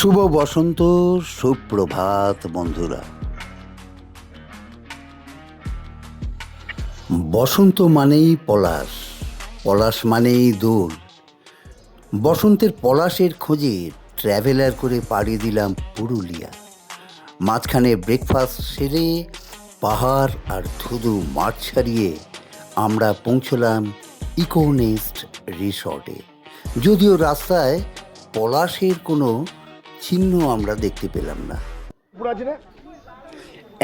শুভ বসন্ত, সুপ্রভাত বন্ধুরা। বসন্ত মানেই পলাশ, পলাশ মানেই দোল। বসন্তের পলাশের খোঁজে ট্র্যাভেলার করে পাড়ি দিলাম পুরুলিয়া। মাঝখানে ব্রেকফাস্ট সেরে পাহাড় আর ধুধু মাঠ ছাড়িয়ে আমরা পৌঁছলাম ইকোনেস্ট রিসর্টে। যদিও রাস্তায় পলাশের কোনো চিহ্ন আমরা দেখতে পেলাম না।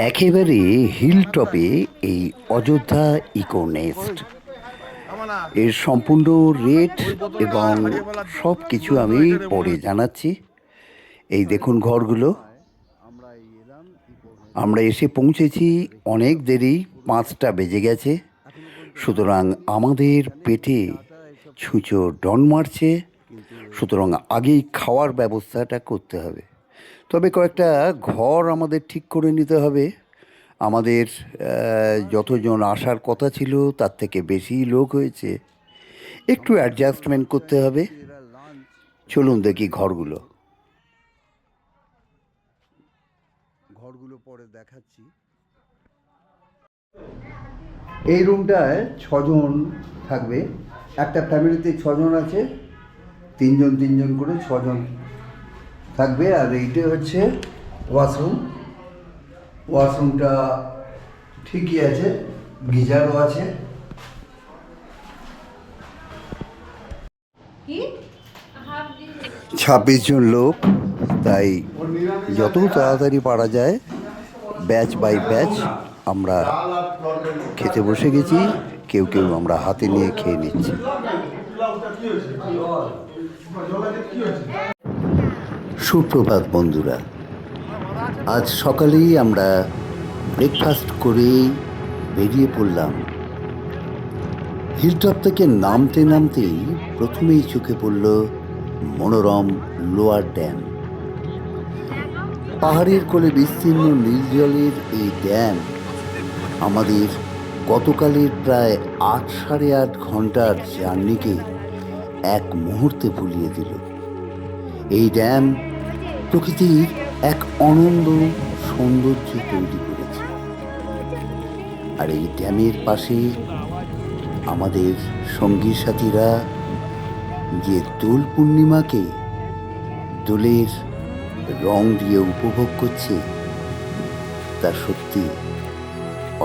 একেবারে হিল টপে এই অযোধ্যা ইকোনেস্ট। এর সম্পূর্ণ রেট এবং সব কিছু আমি পরে জানাচ্ছি। এই দেখুন ঘরগুলো। আমরা এসে পৌঁছেছি অনেক দেরি, 5টা বেজে গেছে। সুতরাং আমাদের পেটে ছুঁচো ডন মারছে, সুতরাং আগেই খাওয়ার ব্যবস্থাটা করতে হবে। তবে কয়েকটা ঘর আমাদের ঠিক করে নিতে হবে। আমাদের যতজন আসার কথা ছিল তার থেকে বেশি লোক হয়েছে, একটু অ্যাডজাস্টমেন্ট করতে হবে। চলুন দেখি ঘরগুলো পরে দেখাচ্ছি। এই রুমটায় 6জন থাকবে। একটা ফ্যামিলিতে 6জন আছে, 3জন করে 6জন থাকবে। আর এইটা হচ্ছে ওয়াশরুমটা ঠিকই আছে, গিজারও আছে। 26 জন লোক, তাই যত তাড়াতাড়ি পারা যায় ব্যাচ বাই ব্যাচ আমরা খেতে বসে গেছি। কেউ আমরা হাতে নিয়ে খেয়ে নিচ্ছি। সুপ্রভাত বন্ধুরা। আজ সকালেই আমরা ব্রেকফাস্ট করে বেরিয়ে পড়লাম। হিলটপ থেকে নামতেই প্রথমেই চোখে পড়ল মনোরম লোয়ার ড্যাম। পাহাড়ের কোলে বিস্তীর্ণ নীল জলের এই ড্যাম আমাদের গতকালের প্রায় 8-8.5 ঘন্টার জার্নিকে এক মুহূর্তে ভুলিয়ে দিল। এই ড্যাম প্রকৃতির এক অনন্য সৌন্দর্য তৈরি করেছে। আর এই ড্যামের পাশে আমাদের সঙ্গী সাথীরা যে দোল পূর্ণিমাকে দোলের রং দিয়ে উপভোগ করছে, তা সত্যি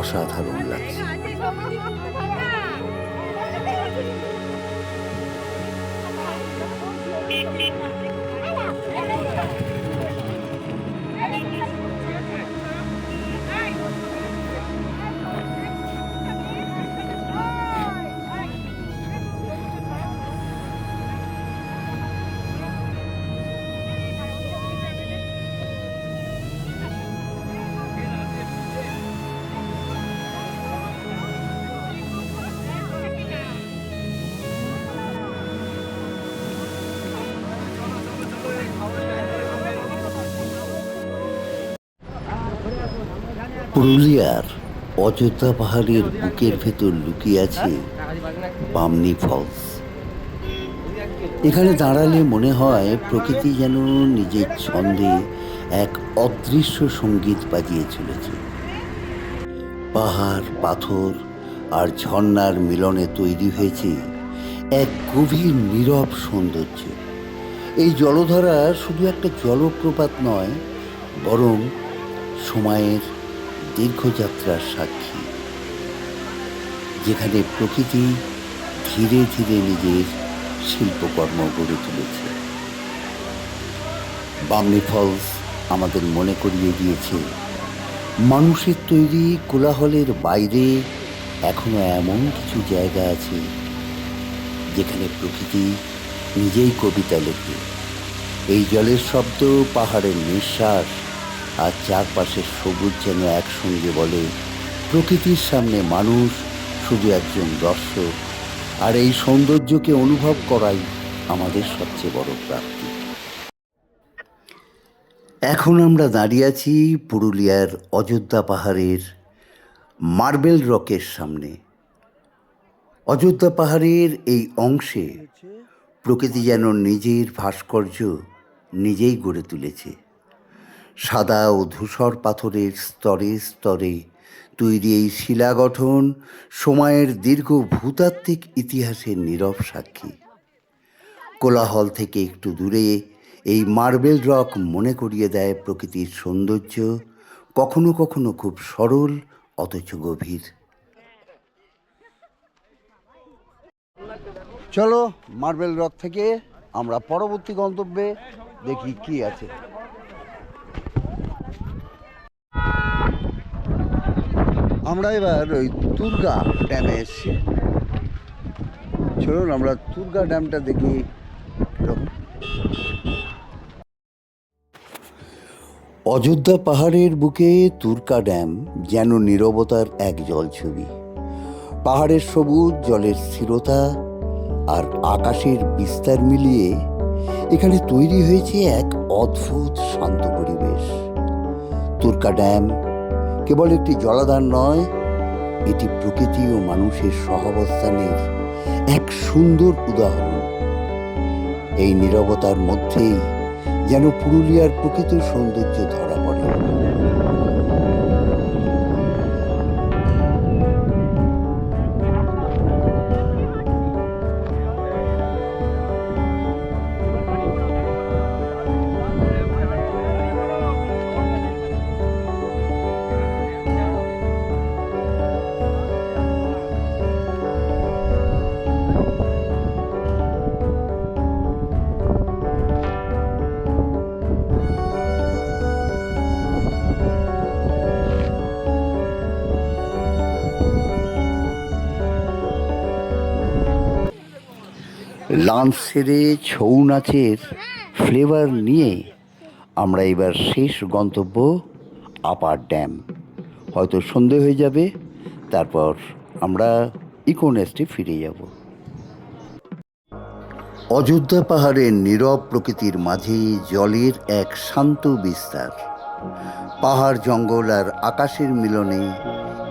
অসাধারণ লাগছে। পুরুলিয়ার অযোধ্যা পাহাড়ের বুকের ভেতর লুকিয়ে আছে বামনি ফলস। এখানে দাঁড়ালে মনে হয় প্রকৃতি যেন নিজের ছন্দে এক অদৃশ্য সঙ্গীত বাজিয়ে চলেছে। পাহাড়, পাথর আর ঝর্ণার মিলনে তৈরি হয়েছে এক গভীর নীরব সৌন্দর্য। এই জলধারা শুধু একটা জলপ্রপাত নয়, বরং সময়ের দীর্ঘযাত্রার সাক্ষী, যেখানে প্রকৃতি ধীরে ধীরে নিজের শিল্পকর্ম গড়ে তুলেছে। বামনি ফলস আমাদের মনে করিয়ে দিয়েছে মানুষের তৈরি কোলাহলের বাইরে এখনো এমন কিছু জায়গা আছে যেখানে প্রকৃতি নিজেই কবিতা লেখে। এই জলের শব্দ, পাহাড়ের নিঃশ্বাস আর চারপাশের সবুজ যেন একসঙ্গে বলে, প্রকৃতির সামনে মানুষ শুধু একজন দর্শক। আর এই সৌন্দর্যকে অনুভব করাই আমাদের সবচেয়ে বড় প্রাপ্তি। এখন আমরা দাঁড়িয়ে আছি পুরুলিয়ার অযোধ্যা পাহাড়ের মার্বেল রকের সামনে। অযোধ্যা পাহাড়ের এই অংশে প্রকৃতি যেন নিজের ভাস্কর্য নিজেই গড়ে তুলেছে। সাদা ও ধূসর পাথরের স্তরে স্তরে তৈরি এই শিলা গঠন সময়ের দীর্ঘ ভূতাত্ত্বিক ইতিহাসের নীরব সাক্ষী। কোলাহল থেকে একটু দূরে এই মার্বেল রক মনে করিয়ে দেয় প্রকৃতির সৌন্দর্য, কখনো কখনো খুব সরল অথচ গভীর। চলো মার্বেল রক থেকে আমরা পরবর্তী গন্তব্যে দেখি কি আছে। আমরা এবার ওই তুর্গা ড্যামে এসেছি। চলুন আমরা তুর্গা ড্যামটা দেখি কিরকম। অযোধ্যা পাহাড়ের বুকে তুর্কা ড্যাম যেন নীরবতার এক জলছবি। পাহাড়ের সবুজ, জলের স্থিরতা আর আকাশের বিস্তার মিলিয়ে এখানে তৈরি হয়েছে এক অদ্ভুত শান্ত পরিবেশ। তুর্কা ড্যাম কেবল একটি জলাধার নয়, এটি প্রকৃতি ও মানুষের সহাবস্থানের এক সুন্দর উদাহরণ। এই নীরবতার মধ্যেই যেন পুরুলিয়ার প্রকৃত সৌন্দর্য ধরা পড়ে। লাঞ্চ সেরে ছৌ নাচের ফ্লেভার নিয়ে আমরা এবার শেষ গন্তব্য আপার ড্যাম। হয়তো সন্ধে হয়ে যাবে, তারপর আমরা ইকো নেস্টে ফিরে যাব। অযোধ্যা পাহাড়ের নীরব প্রকৃতির মাঝে জলের এক শান্ত বিস্তার। পাহাড়, জঙ্গল আর আকাশের মিলনে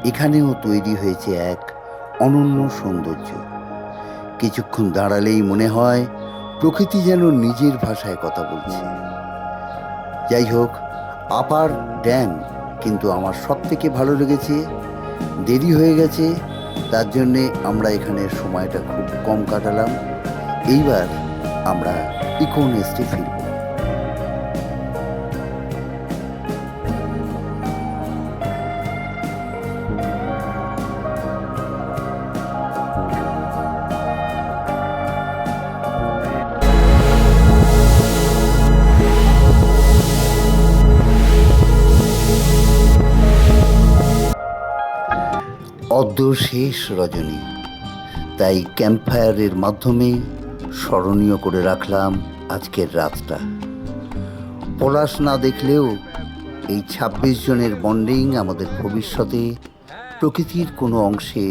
এখানেও তৈরি হয়েছে এক অনন্য সৌন্দর্য। কিছুক্ষণ দাঁড়ালেই মনে হয় প্রকৃতি যেন নিজের ভাষায় কথা বলছে। যাই হোক, আপার ড্যাম কিন্তু আমার সব থেকে ভালো লেগেছে। দেরি হয়ে গেছে, তার জন্যে আমরা এখানে সময়টা খুব কম কাটালাম। এইবার আমরা ইকো নেস্টে ফিরব। অদ্য শেষ রজনী, তাই ক্যাম্পফায়ারের মাধ্যমে স্মরণীয় করে রাখলাম আজকের রাতটা। পলাশ না দেখলেও এই ২৬ জনের বন্ডিং আমাদের ভবিষ্যতে প্রকৃতির কোনো অংশে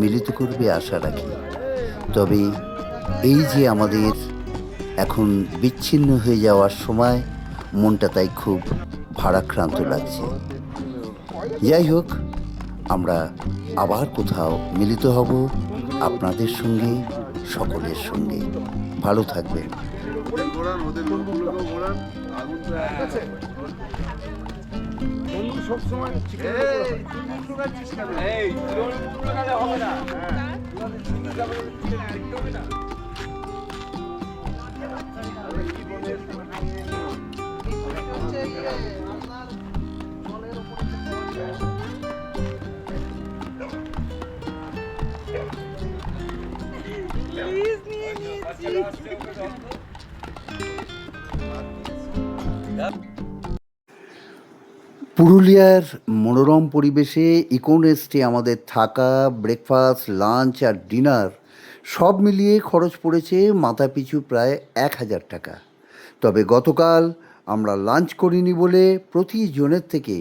মিলিত করবে আশা রাখি। তবে এই যে আমাদের এখন বিচ্ছিন্ন হয়ে যাওয়ার সময়, মনটা তাই খুব ভারাক্রান্ত লাগছে। যাই হোক, আমরা আবার কোথাও মিলিত হব আপনাদের সঙ্গে, সকলের সঙ্গে। ভালো থাকবেন। পুরুলিয়ার মনোরম পরিবেশে ইকো নেস্টে আমাদের থাকা, ব্রেকফাস্ট, লাঞ্চ আর ডিনার সব মিলিয়ে খরচ পড়েছে মাথাপিছু প্রায় ১,০০০ টাকা। তবে গতকাল আমরা লাঞ্চ করিনি বলে প্রতি জনের থেকে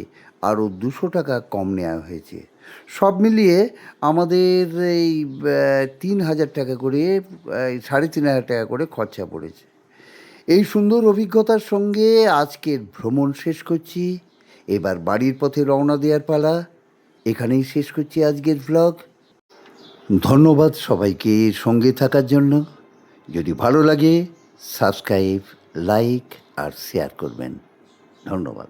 আরও ২০০ টাকা কম নেওয়া হয়েছে। সব মিলিয়ে আমাদের এই ৩,০০০ টাকা করে, ৩,৫০০ টাকা করে খরচা পড়েছে। এই সুন্দর অভিজ্ঞতার সঙ্গে আজকের ভ্রমণ শেষ করছি। এবার বাড়ির পথে রওনা দেওয়ার পালা। এখানেই শেষ করছি আজকের ভ্লগ। ধন্যবাদ সবাইকে সঙ্গে থাকার জন্য। যদি ভালো লাগে সাবস্ক্রাইব, লাইক আর শেয়ার করবেন। ধন্যবাদ।